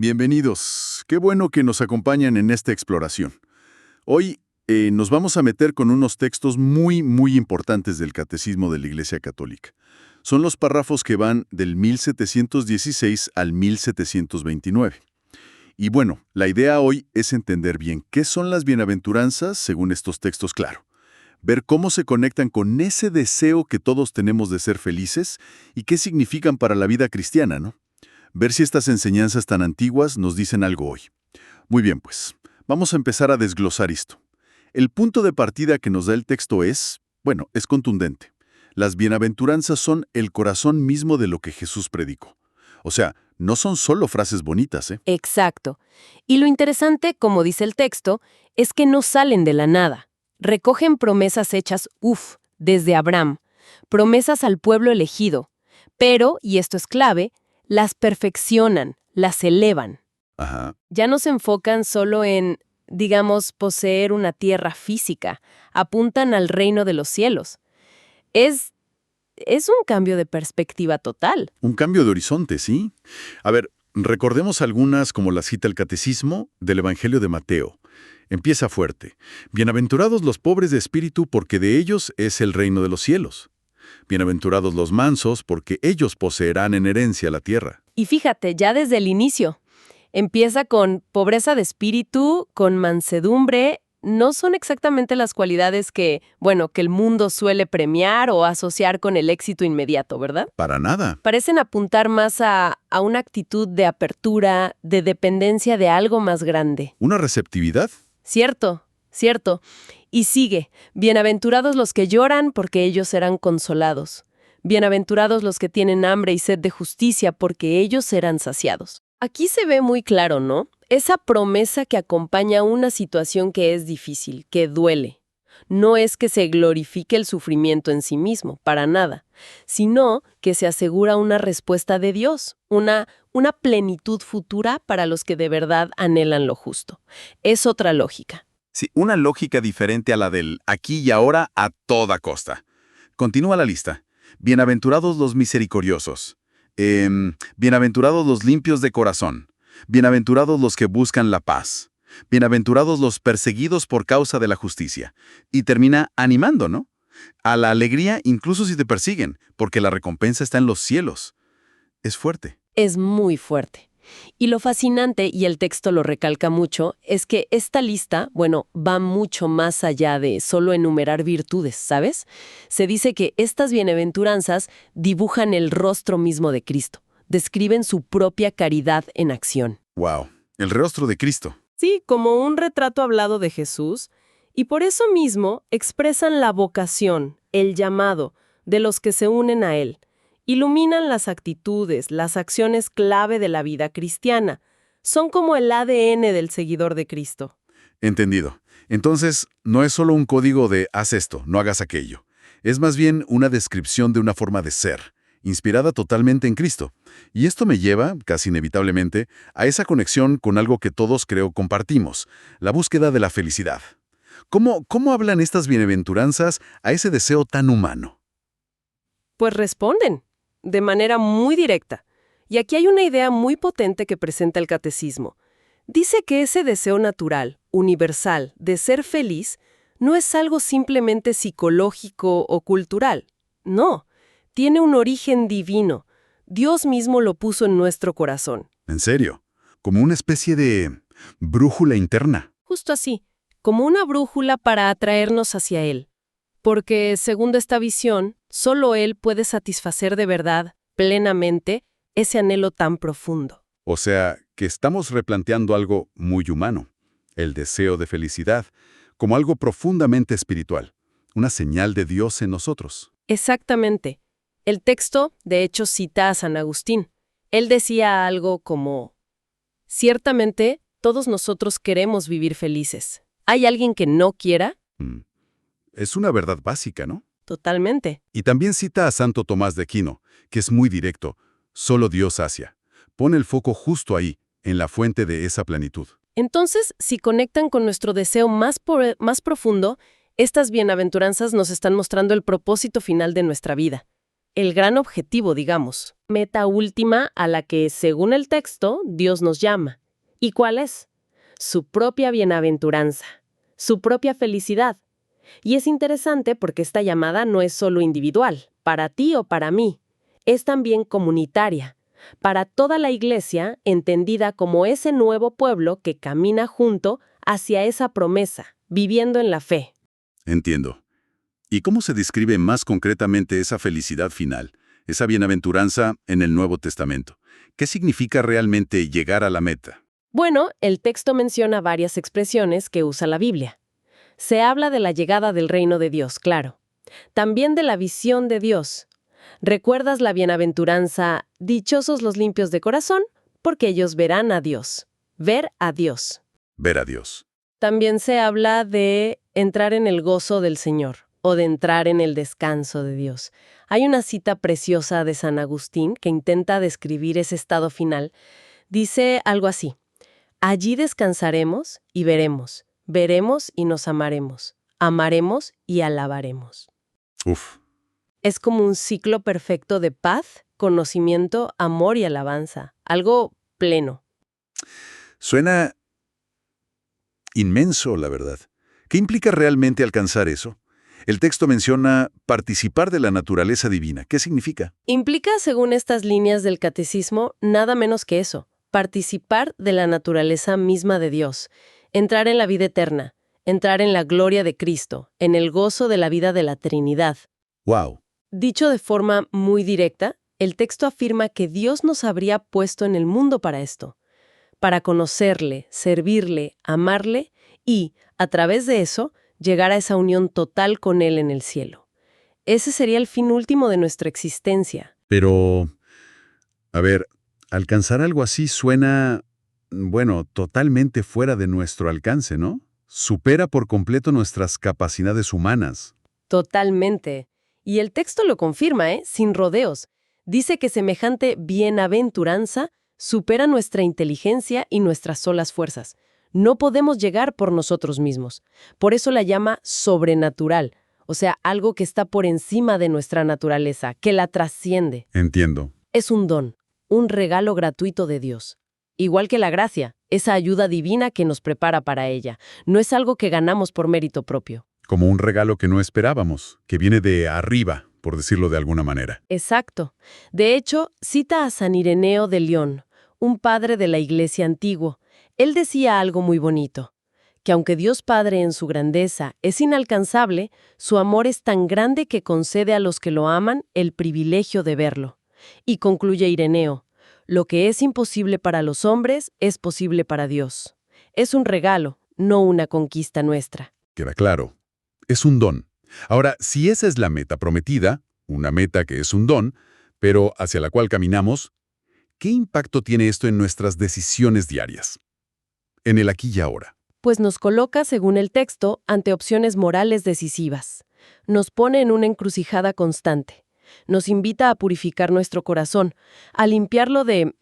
Bienvenidos. Qué bueno que nos acompañan en esta exploración. Hoy nos vamos a meter con unos textos muy importantes del Catecismo de la Iglesia Católica. Son los párrafos que van del 1716 al 1729. Y bueno, la idea hoy es entender bien qué son las bienaventuranzas según estos textos, claro. Ver cómo se conectan con ese deseo que todos tenemos de ser felices y qué significan para la vida cristiana, ¿no? Ver si estas enseñanzas tan antiguas nos dicen algo hoy. Muy bien, pues, vamos a empezar a desglosar esto. El punto de partida que nos da el texto es contundente. Las bienaventuranzas son el corazón mismo de lo que Jesús predicó. O sea, no son solo frases bonitas, ¿eh? Exacto. Y lo interesante, como dice el texto, es que no salen de la nada. Recogen promesas hechas, desde Abraham, promesas al pueblo elegido, pero, y esto es clave, las perfeccionan, las elevan. Ajá. Ya no se enfocan solo en, digamos, poseer una tierra física, apuntan al reino de los cielos. Es un cambio de perspectiva total. Un cambio de horizonte, ¿sí? A ver, recordemos algunas como la cita el Catecismo del Evangelio de Mateo. Empieza fuerte. Bienaventurados los pobres de espíritu, porque de ellos es el reino de los cielos. Bienaventurados los mansos, porque ellos poseerán en herencia la tierra. Y fíjate, ya desde el inicio, empieza con pobreza de espíritu, con mansedumbre. No son exactamente las cualidades que el mundo suele premiar o asociar con el éxito inmediato, ¿verdad? Para nada. Parecen apuntar más a una actitud de apertura, de dependencia de algo más grande. ¿Una receptividad? Cierto. Y sigue, bienaventurados los que lloran, porque ellos serán consolados. Bienaventurados los que tienen hambre y sed de justicia, porque ellos serán saciados. Aquí se ve muy claro, ¿no? Esa promesa que acompaña una situación que es difícil, que duele. No es que se glorifique el sufrimiento en sí mismo, para nada, sino que se asegura una respuesta de Dios, una plenitud futura para los que de verdad anhelan lo justo. Es otra lógica. Sí, una lógica diferente a la del aquí y ahora a toda costa. Continúa la lista. Bienaventurados los misericordiosos. Bienaventurados los limpios de corazón. Bienaventurados los que buscan la paz. Bienaventurados los perseguidos por causa de la justicia. Y termina animando, ¿no? A la alegría incluso si te persiguen, porque la recompensa está en los cielos. Es fuerte. Es muy fuerte. Y lo fascinante, y el texto lo recalca mucho, es que esta lista, va mucho más allá de solo enumerar virtudes, ¿sabes? Se dice que estas bienaventuranzas dibujan el rostro mismo de Cristo, describen su propia caridad en acción. ¡Wow! El rostro de Cristo. Sí, como un retrato hablado de Jesús, y por eso mismo expresan la vocación, el llamado, de los que se unen a Él. Iluminan las actitudes, las acciones clave de la vida cristiana. Son como el ADN del seguidor de Cristo. Entendido. Entonces, no es solo un código de haz esto, no hagas aquello. Es más bien una descripción de una forma de ser, inspirada totalmente en Cristo. Y esto me lleva, casi inevitablemente, a esa conexión con algo que todos creo compartimos, la búsqueda de la felicidad. ¿Cómo hablan estas bienaventuranzas a ese deseo tan humano? Pues responden de manera muy directa. Y aquí hay una idea muy potente que presenta el Catecismo. Dice que ese deseo natural, universal, de ser feliz, no es algo simplemente psicológico o cultural. No, tiene un origen divino. Dios mismo lo puso en nuestro corazón. ¿En serio? ¿Como una especie de brújula interna? Justo así, como una brújula para atraernos hacia Él. Porque, según esta visión, solo Él puede satisfacer de verdad, plenamente, ese anhelo tan profundo. O sea, que estamos replanteando algo muy humano, el deseo de felicidad, como algo profundamente espiritual, una señal de Dios en nosotros. Exactamente. El texto, de hecho, cita a San Agustín. Él decía algo como: ciertamente, todos nosotros queremos vivir felices. ¿Hay alguien que no quiera? Es una verdad básica, ¿no? Totalmente. Y también cita a Santo Tomás de Aquino, que es muy directo. Solo Dios sacia. Pone el foco justo ahí, en la fuente de esa plenitud. Entonces, si conectan con nuestro deseo más profundo, estas bienaventuranzas nos están mostrando el propósito final de nuestra vida. el gran objetivo, digamos, meta última a la que, según el texto, Dios nos llama. ¿Y cuál es? Su propia bienaventuranza, su propia felicidad. Y es interesante porque esta llamada no es solo individual, para ti o para mí, es también comunitaria, para toda la Iglesia, entendida como ese nuevo pueblo que camina junto hacia esa promesa, viviendo en la fe. Entiendo. ¿Y cómo se describe más concretamente esa felicidad final, esa bienaventuranza en el Nuevo Testamento? ¿Qué significa realmente llegar a la meta? Bueno, el texto menciona varias expresiones que usa la Biblia. Se habla de la llegada del reino de Dios, claro. También de la visión de Dios. ¿Recuerdas la bienaventuranza, dichosos los limpios de corazón, porque ellos verán a Dios? Ver a Dios. Ver a Dios. También se habla de entrar en el gozo del Señor o de entrar en el descanso de Dios. Hay una cita preciosa de San Agustín que intenta describir ese estado final. Dice algo así: allí descansaremos y veremos, veremos y nos amaremos, amaremos y alabaremos. Uf. Es como un ciclo perfecto de paz, conocimiento, amor y alabanza. Algo pleno. Suena inmenso, la verdad. ¿Qué implica realmente alcanzar eso? El texto menciona participar de la naturaleza divina. ¿Qué significa? Implica, según estas líneas del catecismo, nada menos que eso: participar de la naturaleza misma de Dios, entrar en la vida eterna, entrar en la gloria de Cristo, en el gozo de la vida de la Trinidad. ¡Wow! Dicho de forma muy directa, el texto afirma que Dios nos habría puesto en el mundo para esto, para conocerle, servirle, amarle y, a través de eso, llegar a esa unión total con Él en el cielo. Ese sería el fin último de nuestra existencia. Pero, a ver, alcanzar algo así suena, bueno, totalmente fuera de nuestro alcance, ¿no? Supera por completo nuestras capacidades humanas. Totalmente. Y el texto lo confirma, sin rodeos. Dice que semejante bienaventuranza supera nuestra inteligencia y nuestras solas fuerzas. No podemos llegar por nosotros mismos. Por eso la llama sobrenatural, o sea, algo que está por encima de nuestra naturaleza, que la trasciende. Entiendo. Es un don, un regalo gratuito de Dios. Igual que la gracia, esa ayuda divina que nos prepara para ella. No es algo que ganamos por mérito propio. Como un regalo que no esperábamos, que viene de arriba, por decirlo de alguna manera. Exacto. De hecho, cita a San Ireneo de León, un padre de la Iglesia antiguo. Él decía algo muy bonito: que aunque Dios Padre en su grandeza es inalcanzable, su amor es tan grande que concede a los que lo aman el privilegio de verlo. Y concluye Ireneo: lo que es imposible para los hombres es posible para Dios. Es un regalo, no una conquista nuestra. Queda claro. Es un don. Ahora, si esa es la meta prometida, una meta que es un don, pero hacia la cual caminamos, ¿qué impacto tiene esto en nuestras decisiones diarias? En el aquí y ahora. Pues nos coloca, según el texto, ante opciones morales decisivas. Nos pone en una encrucijada constante. Nos invita a purificar nuestro corazón, a limpiarlo de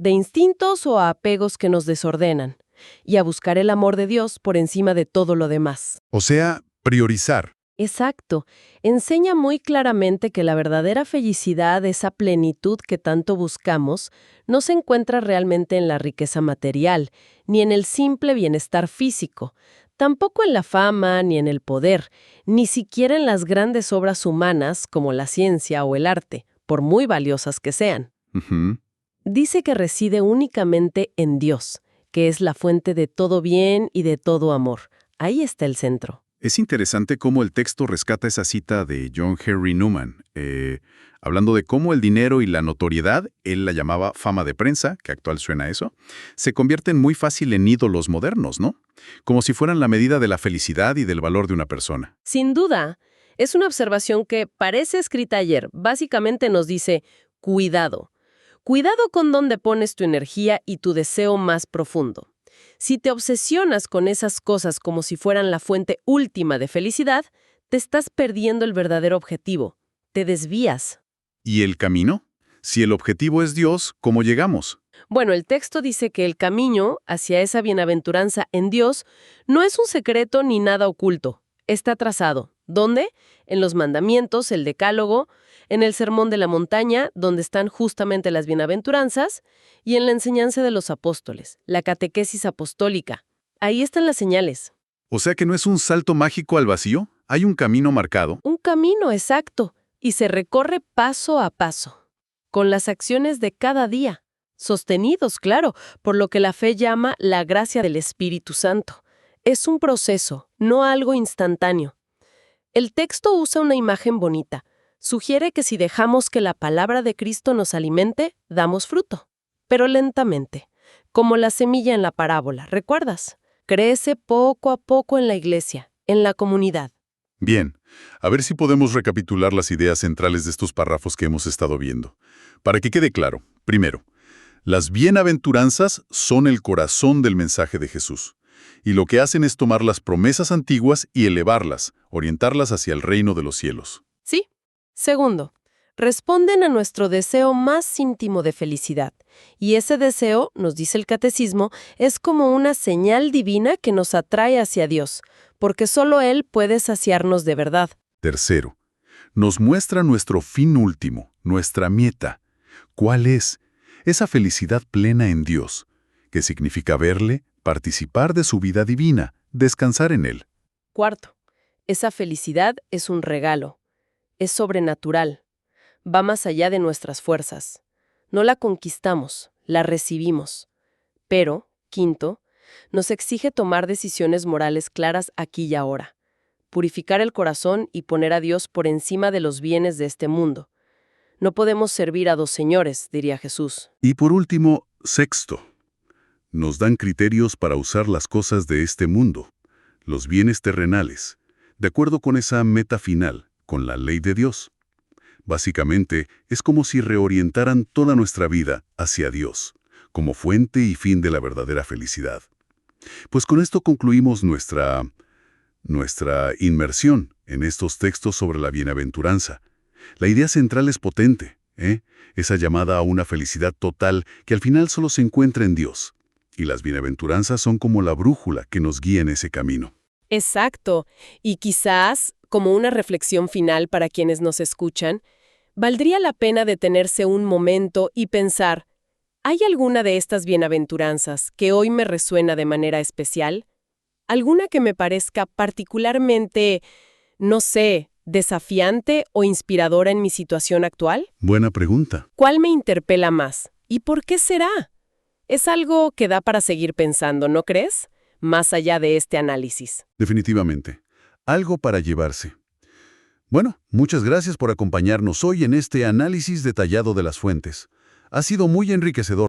instintos o apegos que nos desordenan, y a buscar el amor de Dios por encima de todo lo demás. O sea, priorizar. Exacto. Enseña muy claramente que la verdadera felicidad, esa plenitud que tanto buscamos, no se encuentra realmente en la riqueza material, ni en el simple bienestar físico, tampoco en la fama, ni en el poder, ni siquiera en las grandes obras humanas como la ciencia o el arte, por muy valiosas que sean. Ujú. Dice que reside únicamente en Dios, que es la fuente de todo bien y de todo amor. Ahí está el centro. Es interesante cómo el texto rescata esa cita de John Henry Newman, hablando de cómo el dinero y la notoriedad, él la llamaba fama de prensa, que actual suena a eso, se convierten muy fácil en ídolos modernos, ¿no? Como si fueran la medida de la felicidad y del valor de una persona. Sin duda, es una observación que parece escrita ayer. Básicamente nos dice: cuidado. Cuidado con dónde pones tu energía y tu deseo más profundo. Si te obsesionas con esas cosas como si fueran la fuente última de felicidad, te estás perdiendo el verdadero objetivo. Te desvías. ¿Y el camino? Si el objetivo es Dios, ¿cómo llegamos? Bueno, el texto dice que el camino hacia esa bienaventuranza en Dios no es un secreto ni nada oculto. Está trazado. ¿Dónde? En los mandamientos, el decálogo, en el sermón de la montaña, donde están justamente las bienaventuranzas, y en la enseñanza de los apóstoles, la catequesis apostólica. Ahí están las señales. O sea que no es un salto mágico al vacío, hay un camino marcado. Un camino exacto, y se recorre paso a paso, con las acciones de cada día, sostenidos, claro, por lo que la fe llama la gracia del Espíritu Santo. Es un proceso, no algo instantáneo. El texto usa una imagen bonita. Sugiere que si dejamos que la palabra de Cristo nos alimente, damos fruto. Pero lentamente, como la semilla en la parábola, ¿recuerdas? Crece poco a poco en la iglesia, en la comunidad. Bien, a ver si podemos recapitular las ideas centrales de estos párrafos que hemos estado viendo. Para que quede claro, primero, las bienaventuranzas son el corazón del mensaje de Jesús, y lo que hacen es tomar las promesas antiguas y elevarlas, orientarlas hacia el reino de los cielos. Sí. Segundo, responden a nuestro deseo más íntimo de felicidad, y ese deseo, nos dice el catecismo, es como una señal divina que nos atrae hacia Dios, porque solo Él puede saciarnos de verdad. Tercero, nos muestra nuestro fin último, nuestra meta. ¿Cuál es? Esa felicidad plena en Dios, que significa verle, participar de su vida divina, descansar en Él. Cuarto, esa felicidad es un regalo. Es sobrenatural. Va más allá de nuestras fuerzas. No la conquistamos, la recibimos. Pero, quinto, nos exige tomar decisiones morales claras aquí y ahora. Purificar el corazón y poner a Dios por encima de los bienes de este mundo. No podemos servir a dos señores, diría Jesús. Y por último, sexto, nos dan criterios para usar las cosas de este mundo, los bienes terrenales, de acuerdo con esa meta final, con la ley de Dios. Básicamente, es como si reorientaran toda nuestra vida hacia Dios, como fuente y fin de la verdadera felicidad. Pues con esto concluimos nuestra inmersión en estos textos sobre la bienaventuranza. La idea central es potente, esa llamada a una felicidad total que al final solo se encuentra en Dios. Y las bienaventuranzas son como la brújula que nos guía en ese camino. Exacto. Y quizás, como una reflexión final para quienes nos escuchan, valdría la pena detenerse un momento y pensar, ¿hay alguna de estas bienaventuranzas que hoy me resuena de manera especial? ¿Alguna que me parezca particularmente, no sé, desafiante o inspiradora en mi situación actual? Buena pregunta. ¿Cuál me interpela más? ¿Y por qué será? Es algo que da para seguir pensando, ¿no crees? Más allá de este análisis. Definitivamente. Algo para llevarse. Bueno, muchas gracias por acompañarnos hoy en este análisis detallado de las fuentes. Ha sido muy enriquecedor.